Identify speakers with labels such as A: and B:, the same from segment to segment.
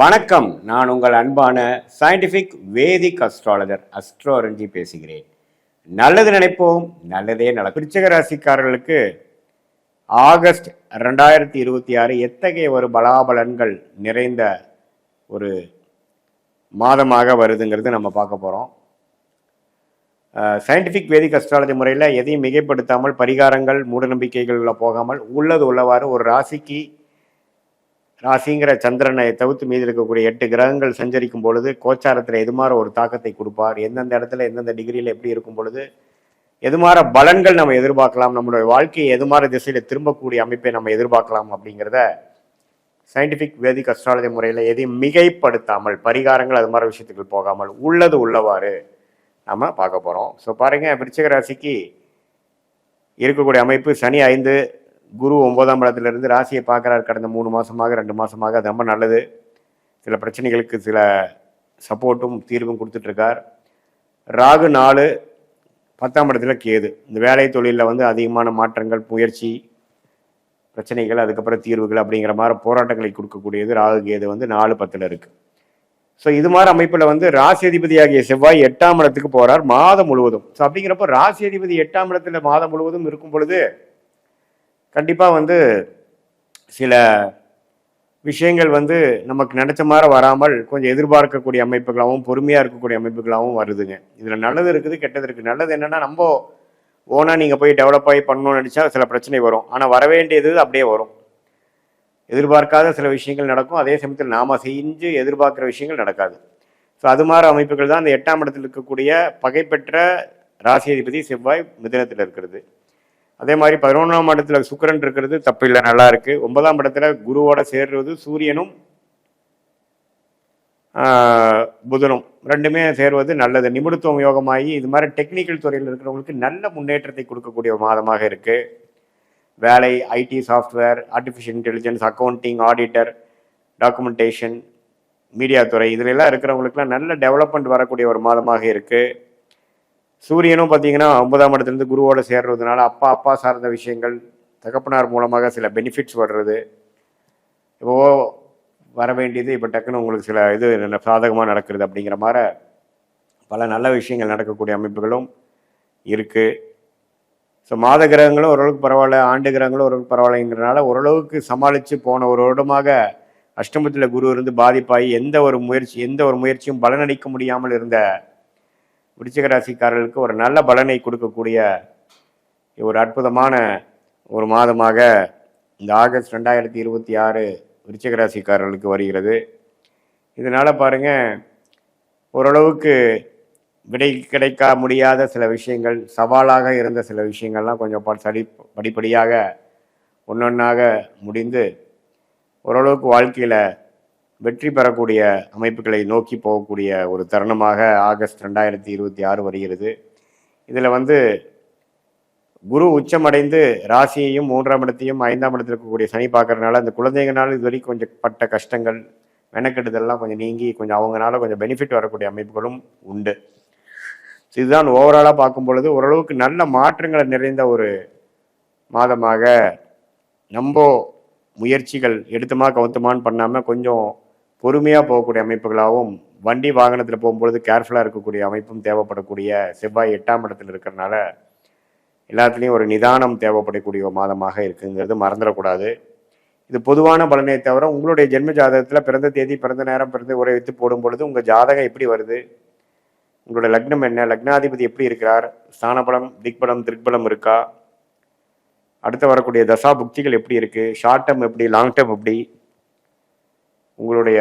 A: வணக்கம். நான் உங்கள் அன்பான சயின்டிஃபிக் வேதிக் அஸ்ட்ராலஜர் அஸ்ட்ரோரஞ்சி பேசுகிறேன். நல்லது நினைப்போம், நல்லதே நடக்கும். விருச்சிக ராசிக்காரர்களுக்கு ஆகஸ்ட் 2026 எத்தகைய ஒரு பலாபலன்கள் நிறைந்த ஒரு மாதமாக வருதுங்கிறது நம்ம பார்க்க போகிறோம். சயின்டிஃபிக் வேதிக் அஸ்ட்ராலஜி முறையில் எதையும் மிகைப்படுத்தாமல், பரிகாரங்கள் மூடநம்பிக்கைகளில் போகாமல், உள்ளது உள்ளவாறு ஒரு ராசிங்கிற சந்திரனை தவிர்த்து மீது இருக்கக்கூடிய 8 கிரகங்கள் சஞ்சரிக்கும் பொழுது கோச்சாரத்தில் எதுமாற ஒரு தாக்கத்தை கொடுப்பார், எந்தெந்த இடத்துல எந்தெந்த டிகிரியில் எப்படி இருக்கும் பொழுது எதுமாற பலன்கள் நம்ம எதிர்பார்க்கலாம், நம்மளுடைய வாழ்க்கையை எதுமாற திசையில் திரும்பக்கூடிய அமைப்பை நம்ம எதிர்பார்க்கலாம் அப்படிங்கிறத சயின்டிஃபிக் வேதிக் அஸ்ட்ராலஜி முறையில் எதையும் மிகைப்படுத்தாமல், பரிகாரங்கள் அது மாதிரி விஷயத்துக்கு போகாமல் உள்ளது உள்ளவாறு நம்ம பார்க்க போகிறோம். ஸோ பாருங்கள், விருச்சிக ராசிக்கு இருக்கக்கூடிய அமைப்பு சனி 5, குரு 9ஆம் இடத்துலேருந்து ராசியை பார்க்குறாரு. கடந்த 3 மாதமாக 2 மாதமாக அது ரொம்ப நல்லது. சில பிரச்சனைகளுக்கு சில சப்போர்ட்டும் தீர்வும் கொடுத்துட்ருக்கார். ராகு 4, 10ஆம் இடத்துல கேது. இந்த வேலை தொழிலில் அதிகமான மாற்றங்கள், முயற்சி, பிரச்சனைகள், அதுக்கப்புறம் தீர்வுகள் அப்படிங்கிற மாதிரி போராட்டங்களை கொடுக்கக்கூடியது ராகு கேது 4, 10 இருக்குது. ஸோ இது மாதிரி அமைப்பில் ராசி அதிபதியாகிய செவ்வாய் 8ஆம் இடத்துக்கு போகிறார் மாதம் முழுவதும். ஸோ அப்படிங்கிறப்போ ராசி அதிபதி 8ஆம் இடத்துல மாதம் முழுவதும் இருக்கும் பொழுது கண்டிப்பாக சில விஷயங்கள் நமக்கு நினச்ச மாதிரி வராமல் கொஞ்சம் எதிர்பார்க்கக்கூடிய அமைப்புகளாகவும் பொறுமையாக இருக்கக்கூடிய அமைப்புகளாகவும் வருதுங்க. இதில் நல்லது இருக்குது, கெட்டது இருக்குது. நல்லது என்னென்னா, நம்ம ஓனாக நீங்கள் போய் டெவலப் ஆகி பண்ணணும்னு நினச்சா சில பிரச்சனை வரும். ஆனால் வர வேண்டியது அப்படியே வரும். எதிர்பார்க்காத சில விஷயங்கள் நடக்கும், அதே சமயத்தில் நாம் செஞ்சு எதிர்பார்க்குற விஷயங்கள் நடக்காது. ஸோ அது மாதிரி அமைப்புகள் தான் அந்த 8ஆம் இடத்தில் இருக்கக்கூடிய பகைப்பெற்ற ராசி அதிபதி செவ்வாய் மிதுனத்தில் இருக்கிறது. அதே மாதிரி 11ஆம் இடத்துல சுக்கிரன் இருக்கிறது தப்பு இல்லை, நல்லா இருக்கு. 9ஆம் இடத்துல குருவோட சேர்றது சூரியனும் புதனும் ரெண்டுமே சேர்வது நல்லது. நிபுணத்துவம் யோகமாகி இது மாதிரி டெக்னிக்கல் துறையில் இருக்கிறவங்களுக்கு நல்ல முன்னேற்றத்தை கொடுக்கக்கூடிய மாதமாக இருக்கு. வேலை, IT, software, artificial intelligence, accounting, auditor, documentation, media துறை இதிலெல்லாம் இருக்கிறவங்களுக்குலாம் நல்ல டெவலப்மெண்ட் வரக்கூடிய ஒரு மாதமாக இருக்குது. சூரியனும் பார்த்தீங்கன்னா 9ஆம் இடத்துலேருந்து குருவோடு சேர்றதுனால அப்பா சார்ந்த விஷயங்கள், தகப்பனார் மூலமாக சில பெனிஃபிட்ஸ் வர்றது, இப்போ வர வேண்டியது இப்போ டக்குன்னு உங்களுக்கு சில இது சாதகமாக நடக்கிறது அப்படிங்கிற மாதிரி பல நல்ல விஷயங்கள் நடக்கக்கூடிய அமைப்புகளும் இருக்குது. ஸோ மாத கிரகங்களும் ஓரளவுக்கு பரவாயில்ல, ஆண்டு கிரகங்களும் ஓரளவுக்கு பரவாயில்லைங்கிறனால ஓரளவுக்கு சமாளித்து போன ஒரு வருடமாக அஷ்டமத்தில் குரு இருந்து பாதிப்பாகி எந்த ஒரு முயற்சியும் பலனளிக்க முடியாமல் இருந்த விருச்சிக ராசிக்காரர்களுக்கு ஒரு நல்ல பலனை கொடுக்கக்கூடிய ஒரு அற்புதமான ஒரு மாதமாக இந்த ஆகஸ்ட் 2026 விருச்சிக ராசிக்காரர்களுக்கு வருகிறது. இதனால் பாருங்கள், ஓரளவுக்கு விடை கிடைக்க முடியாத சில விஷயங்கள், சவாலாக இருந்த சில விஷயங்கள்லாம் கொஞ்சம் படிப்படியாக ஒன்றொன்றாக முடிந்து ஓரளவுக்கு வாழ்க்கையில் வெற்றி பெறக்கூடிய அமைப்புகளை நோக்கி போகக்கூடிய ஒரு தருணமாக ஆகஸ்ட் 2026 வருகிறது. இதில் குரு உச்சமடைந்து ராசியையும் 3ஆம் இடத்தையும் 5ஆம் இடத்தில் இருக்கக்கூடிய சனி பார்க்கறதுனால அந்த குழந்தைங்கனால இது வரைக்கும் கொஞ்சம் பட்ட கஷ்டங்கள், மெனக்கெடுதல்லாம் கொஞ்சம் நீங்கி கொஞ்சம் அவங்களால கொஞ்சம் பெனிஃபிட் வரக்கூடிய அமைப்புகளும் உண்டு. இதுதான் ஓவராலாக பார்க்கும் பொழுது ஓரளவுக்கு நல்ல மாற்றங்களை நிறைந்த ஒரு மாதமாக, நம்ம முயற்சிகள் எடுத்துமா கவுத்துமான்னு பண்ணாமல் கொஞ்சம் பொறுமையாக போகக்கூடிய அமைப்புகளாகவும், வண்டி வாகனத்தில் போகும்பொழுது கேர்ஃபுல்லாக இருக்கக்கூடிய அமைப்பும் தேவைப்படக்கூடிய செவ்வாய் 8ஆம் இடத்தில் இருக்கிறனால எல்லாத்துலேயும் ஒரு நிதானம் தேவைப்படக்கூடிய மாதமாக இருக்குங்கிறது மறந்துடக்கூடாது. இது பொதுவான பலனை தவிர உங்களுடைய ஜென்ம ஜாதகத்தில் பிறந்த தேதி, பிறந்த நேரம், பிறந்த உரை வைத்து போடும் பொழுது உங்கள் ஜாதகம் எப்படி வருது, உங்களோட லக்னம் என்ன, லக்னாதிபதி எப்படி இருக்கிறார், ஸ்தானபலம், திக்பலம், திருக்பலம் இருக்கா, அடுத்து வரக்கூடிய தசா புக்திகள் எப்படி இருக்குது, ஷார்ட் டேர்ம் எப்படி, லாங் டேர்ம் எப்படி, உங்களுடைய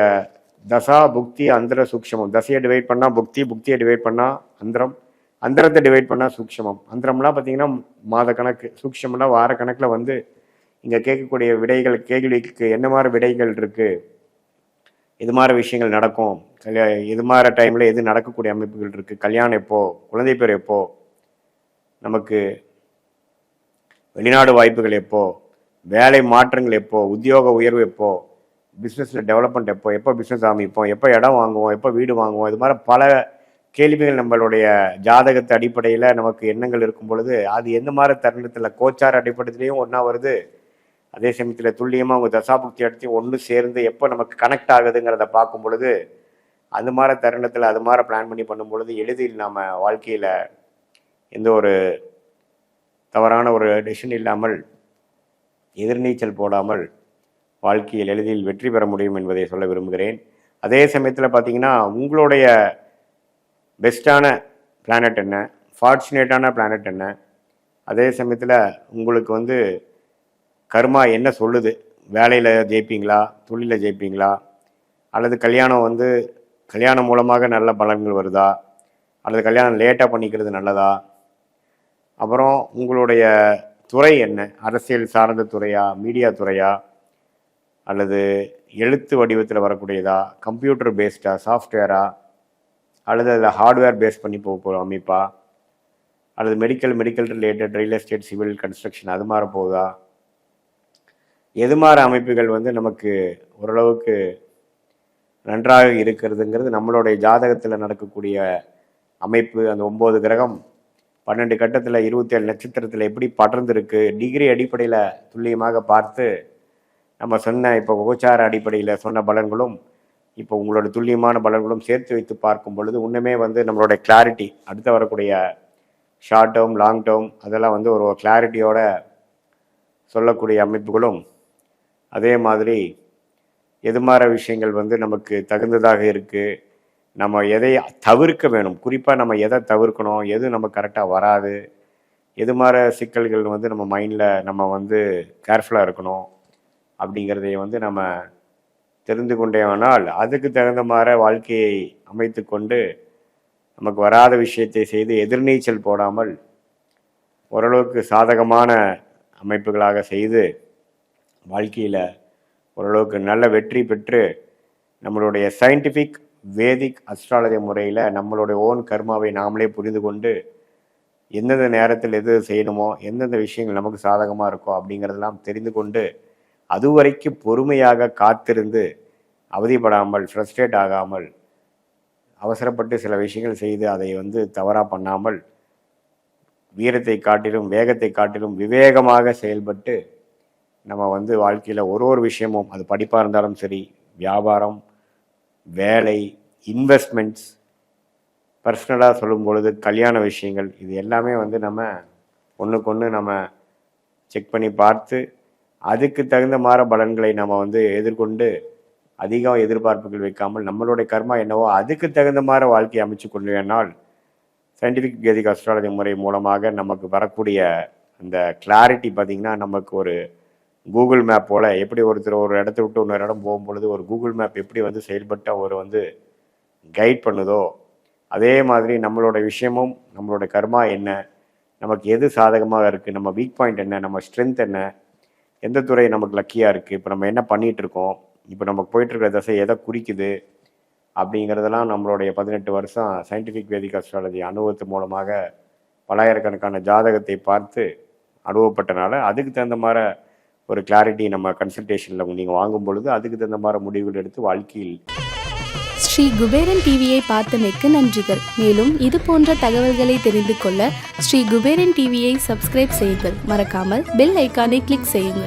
A: தசா புக்தி அந்தர சூக்ஷமம், தசையை டிவைட் பண்ணால் புக்தி, புக்தியை டிவைட் பண்ணால் அந்தரம், அந்தரத்தை டிவைட் பண்ணால் சூக்ஷமம், அந்தரம்லாம் பார்த்தீங்கன்னா மாத கணக்கு, சூக்ஷம்லாம் வார கணக்கில் இங்கே கேட்கக்கூடிய விடைகள், கேள்விக்கு என்ன மாதிரி விடைகள் இருக்குது, இது மாதிரி விஷயங்கள் நடக்கும், இது மாதிரி டைமில் எது நடக்கக்கூடிய அமைப்புகள் இருக்குது, கல்யாணம் எப்போ, குழந்தை பேர் எப்போ, நமக்கு வெளிநாடு வாய்ப்புகள் எப்போ, வேலை மாற்றங்கள் எப்போ, உத்தியோக உயர்வு எப்போ, பிஸ்னஸில் டெவலப்மெண்ட் எப்போ பிஸ்னஸ் ஆரம்பிப்போம், எப்போ இடம் வாங்குவோம், எப்போ வீடு வாங்குவோம், இது மாதிரி பல கேள்விகள் நம்மளுடைய ஜாதகத்து அடிப்படையில் நமக்கு எண்ணங்கள் இருக்கும் பொழுது அது எந்த மாதிரி தருணத்தில் கோச்சார அடிப்படையிலையும் ஒன்றா வருது, அதே சமயத்தில் துல்லியமாக அவங்க தசாபுக்தி இடத்தையும் ஒன்று சேர்ந்து எப்போ நமக்கு கனெக்ட் ஆகுதுங்கிறத பார்க்கும் பொழுது அது மாதிரி தருணத்தில் அது மாதிரி பிளான் பண்ணி பண்ணும் பொழுது எளிதில் நம்ம வாழ்க்கையில் எந்த ஒரு தவறான ஒரு டெசிஷன் இல்லாமல் எதிர்நீச்சல் போடாமல் வாழ்க்கையில் எளிதில் வெற்றி பெற முடியும் என்பதை சொல்ல விரும்புகிறேன். அதே சமயத்தில் பார்த்தீங்கன்னா உங்களுடைய பெஸ்ட்டான பிளானட் என்ன, ஃபார்ச்சுனேட்டான பிளானட் என்ன, அதே சமயத்தில் உங்களுக்கு வந்து கர்மா என்ன சொல்லுது, வேலையில் ஜெயிப்பீங்களா, தொழிலில் ஜெயிப்பீங்களா, அல்லது கல்யாணம் மூலமாக நல்ல பலன்கள் வருதா, அல்லது கல்யாணம் லேட்டாக பண்ணிக்கிறது நல்லதா, அப்புறம் உங்களுடைய துறை என்ன, அரசியல் சார்ந்த துறையா, மீடியா துறையா, அல்லது எழுத்து வடிவத்தில் வரக்கூடியதா, கம்ப்யூட்டர் பேஸ்டா, சாஃப்ட்வேரா, அல்லது அதை ஹார்ட்வேர் பேஸ் பண்ணி போக அமைப்பா, அல்லது medical related real estate civil construction அது மாதிரி போகுதா, எது மாதிரி அமைப்புகள் வந்து நமக்கு ஓரளவுக்கு நன்றாக இருக்கிறதுங்கிறது நம்மளுடைய ஜாதகத்தில் நடக்கக்கூடிய அமைப்பு. அந்த 9 கிரகம் 12 கட்டத்தில் 27 நட்சத்திரத்தில் எப்படி படர்ந்துருக்கு டிகிரி அடிப்படையில் துல்லியமாக பார்த்து நம்ம சொன்ன இப்போ கோச்சார அடிப்படையில் சொன்ன பலன்களும் இப்போ உங்களோட துல்லியமான பலன்களும் சேர்த்து வைத்து பார்க்கும் பொழுது இன்னுமே வந்து நம்மளோட கிளாரிட்டி அடுத்து வரக்கூடிய ஷார்ட் டேர்ம் லாங் டேர்ம் அதெல்லாம் வந்து ஒரு கிளாரிட்டியோட சொல்லக்கூடிய அமைப்புகளும், அதே மாதிரி எது மாதிரி விஷயங்கள் வந்து நமக்கு தகுந்ததாக இருக்குது, நம்ம எதை தவிர்க்க வேணும், குறிப்பாக நம்ம எதை தவிர்க்கணும், எது நம்ம கரெக்டாக வராது, எது மாதிரி சிக்கல்கள் வந்து நம்ம மைண்டில் நம்ம வந்து கேர்ஃபுல்லாக இருக்கணும் அப்படிங்கிறதை வந்து நம்ம தெரிந்து கொண்டேனால் அதுக்கு தகுந்த மாதிரி வாழ்க்கையை அமைத்து கொண்டு நமக்கு வராத விஷயத்தை செய்து எதிர்நீச்சல் போடாமல் ஓரளவுக்கு சாதகமான அமைப்புகளாக செய்து வாழ்க்கையில் ஓரளவுக்கு நல்ல வெற்றி பெற்று நம்மளுடைய சயின்டிஃபிக் வேதிக் அஸ்ட்ராலஜி முறையில் நம்மளுடைய ஓன் கர்மாவை நாமளே புரிந்து கொண்டு எந்தெந்த நேரத்தில் எது செய்யணுமோ, எந்தெந்த விஷயங்கள் நமக்கு சாதகமாக இருக்கோ அப்படிங்கிறதெல்லாம் தெரிந்து கொண்டு அது வரைக்கும் பொறுமையாக காத்திருந்து அவதிப்படாமல் ஃப்ரஸ்ட்ரேட் ஆகாமல் அவசரப்பட்டு சில விஷயங்கள் செய்து அதை வந்து தவறாக பண்ணாமல் வீரத்தை காட்டிலும் வேகத்தை காட்டிலும் விவேகமாக செயல்பட்டு நம்ம வந்து வாழ்க்கையில் ஒரு விஷயமும் அது படிப்பாக இருந்தாலும் சரி, வியாபாரம், வேலை, இன்வெஸ்ட்மெண்ட்ஸ், பர்சனலாக சொல்லும் பொழுது கல்யாண விஷயங்கள், இது எல்லாமே வந்து நம்ம ஒன்றுக்கு ஒன்று நம்ம செக் பண்ணி பார்த்து அதுக்கு தகுந்த மாதிரி பலன்களை நம்ம வந்து எதிர்கொண்டு அதிகம் எதிர்பார்ப்புகள் வைக்காமல் நம்மளுடைய கர்மா என்னவோ அதுக்கு தகுந்த மாதிரி வாழ்க்கையை அமைச்சு கொண்டு வேணால் சயின்டிஃபிக் வேதிக் அஸ்ட்ராலஜி முறை மூலமாக நமக்கு வரக்கூடிய அந்த கிளாரிட்டி பார்த்திங்கன்னா நமக்கு ஒரு கூகுள் மேப் போல் எப்படி ஒருத்தர் ஒரு இடத்த விட்டு இன்னொரு இடம் போகும்பொழுது ஒரு கூகுள் மேப் எப்படி வந்து செயல்பட்டு அவர் வந்து கைட் பண்ணுதோ அதே மாதிரி நம்மளோட விஷயமும் நம்மளோட கர்மா என்ன, நமக்கு எது சாதகமாக இருக்குது, நம்ம வீக் பாயிண்ட் என்ன, நம்ம ஸ்ட்ரென்த் என்ன, எந்த துறை நமக்கு லக்கியாக இருக்குது, இப்போ நம்ம என்ன பண்ணிகிட்ருக்கோம், இப்போ நமக்கு போயிட்டுருக்கிற தசை எதை குறிக்குது அப்படிங்கிறதெல்லாம் நம்மளுடைய 18 வருஷம் சயின்டிஃபிக் வேதிக் அஸ்ட்ராலஜி அனுபவத்து மூலமாக பல்லாயிரக்கணக்கான ஜாதகத்தை பார்த்து அனுபவப்பட்டனால அதுக்கு தகுந்த மாதிரி ஒரு கிளாரிட்டி நம்ம கன்சல்டேஷனில் நீங்கள் வாங்கும் பொழுது அதுக்கு தகுந்த மாதிரி முடிவுகள் எடுத்து வாழ்க்கையில்.
B: ஸ்ரீ குபேரன் டிவியை பார்த்தமைக்கு நன்றிகள். மேலும் இது போன்ற தகவல்களை தெரிந்து கொள்ள ஸ்ரீ குபேரன் டிவியை சப்ஸ்கிரைப் செய்யுங்கள். மறக்காமல் பெல் ஐக்கானை கிளிக் செய்யுங்கள்.